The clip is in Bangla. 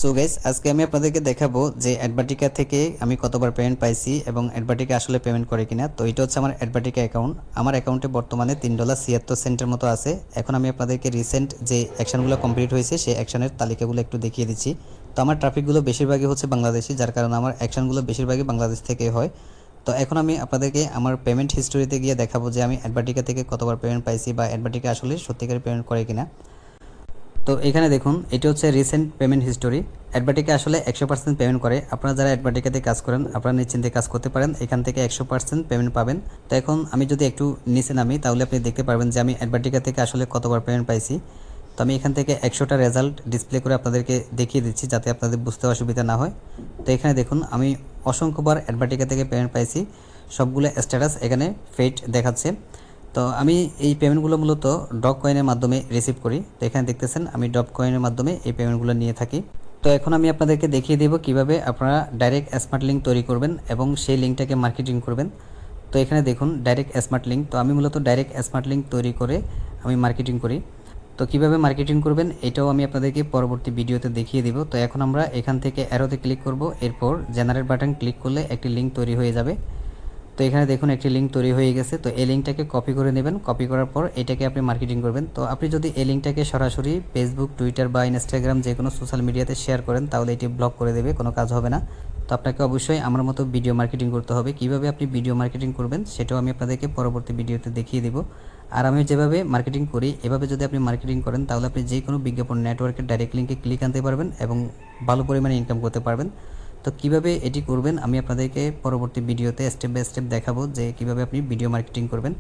সো গাইস, আজকে আমি আপনাদেরকে দেখাবো যে অ্যাডভাটিকা থেকে আমি কতবার পেমেন্ট পাইছি এবং অ্যাডভাটিকা আসলে পেমেন্ট করে কিনা। তো এটা হচ্ছে আমার অ্যাডভাটিকা অ্যাকাউন্ট। আমার অ্যাকাউন্টে বর্তমানে $3.76 মতো আছে। এখন আমি আপনাদেরকে রিসেন্ট যে অ্যাকশনগুলো কমপ্লিট হয়েছে সেই অ্যাকশনের তালিকাগুলো একটু দেখিয়ে দিচ্ছি। তো আমার ট্রাফিকগুলো বেশিরভাগই হচ্ছে বাংলাদেশি, যার কারণে আমার অ্যাকশনগুলো বেশিরভাগই বাংলাদেশ থেকে হয়। তো এখন আমি আপনাদেরকে আমার পেমেন্ট হিস্টোরিতে গিয়ে দেখাবো যে আমি অ্যাডভাটিকা থেকে কতবার পেমেন্ট পাইছি বা অ্যাডভাটিকা আসলে সত্যিকারের পেমেন্ট করে কিনা। তো এখানে দেখুন, এটা হচ্ছে রিসেন্ট পেমেন্ট হিস্টোরি। অ্যাডভাটিকা আসলে 100% পেমেন্ট করে। আপনারা যারা অ্যাডভাটিকাতে কাজ করেন আপনারা নিশ্চিন্তে কাজ করতে পারেন, এখান থেকে 100% পেমেন্ট পাবেন। তো এখন আমি যদি একটু নিচে নামি তাহলে আপনি দেখতে পারবেন যে আমি অ্যাডভাটিকা থেকে আসলে কতবার পেমেন্ট পাইছি। তো আমি এখান থেকে 100টা রেজাল্ট ডিসপ্লে করে আপনাদেরকে দেখিয়ে দিচ্ছি যাতে আপনাদের বুঝতে অসুবিধা না হয়। তো এখানে দেখুন, আমি অসংখ্যবার অ্যাডভাটিকা থেকে পেমেন্ট পাইছি। সবগুলো স্ট্যাটাস এখানে ফেট দেখাচ্ছে। তো আমি এই পেমেন্টগুলো মূলত ডগ কয়েনের মাধ্যমে রিসিভ করি। তো এখানে দেখতেছেন আমি ডগ কয়েনের মাধ্যমে এই পেমেন্টগুলো নিয়ে থাকি। তো এখন আমি আপনাদেরকে দেখিয়ে দেব কিভাবে আপনারা ডাইরেক্ট স্মার্ট লিঙ্ক তৈরি করবেন এবং সেই লিঙ্কটাকে মার্কেটিং করবেন। তো এখানে দেখুন ডাইরেক্ট স্মার্ট লিঙ্ক। তো আমি মূলত ডাইরেক্ট স্মার্ট লিঙ্ক তৈরি করে আমি মার্কেটিং করি। তো কিভাবে মার্কেটিং করবেন এটাও আমি আপনাদেরকে পরবর্তী ভিডিওতে দেখিয়ে দিব। তো এখন আমরা এখান থেকে অ্যারোতে ক্লিক করব, এরপর জেনারেট বাটন ক্লিক করলে একটি লিঙ্ক তৈরি হয়ে যাবে। তো এখানে দেখুন একটি লিঙ্ক তৈরি হয়ে গেছে। তো এই লিঙ্কটাকে কপি করে নেবেন, কপি করার পর এটাকে আপনি মার্কেটিং করবেন। তো আপনি যদি এই লিঙ্কটাকে সরাসরি ফেসবুক, টুইটার বা ইনস্টাগ্রাম যে কোনো সোশ্যাল মিডিয়াতে শেয়ার করেন তাহলে এটি ব্লক করে দেবে, কোনো কাজ হবে না। তো আপনাকে অবশ্যই আমার মতো ভিডিও মার্কেটিং করতে হবে। কিভাবে আপনি ভিডিও মার্কেটিং করবেন সেটাও আমি আপনাদেরকে পরবর্তী ভিডিওতে দেখিয়ে দেব। আর আমি যেভাবে মার্কেটিং করি এভাবে যদি আপনি মার্কেটিং করেন তাহলে আপনি যে কোনো বিজ্ঞাপন নেটওয়ার্কের ডাইরেক্ট লিঙ্কে ক্লিক আনতে পারবেন এবং ভালো পরিমাণে ইনকাম করতে পারবেন। তো কিভাবে এটি করবেন আমি আপনাদেরকে পরবর্তী ভিডিওতে স্টেপ বাই স্টেপ দেখাবো যে কিভাবে আপনি ভিডিও মার্কেটিং করবেন।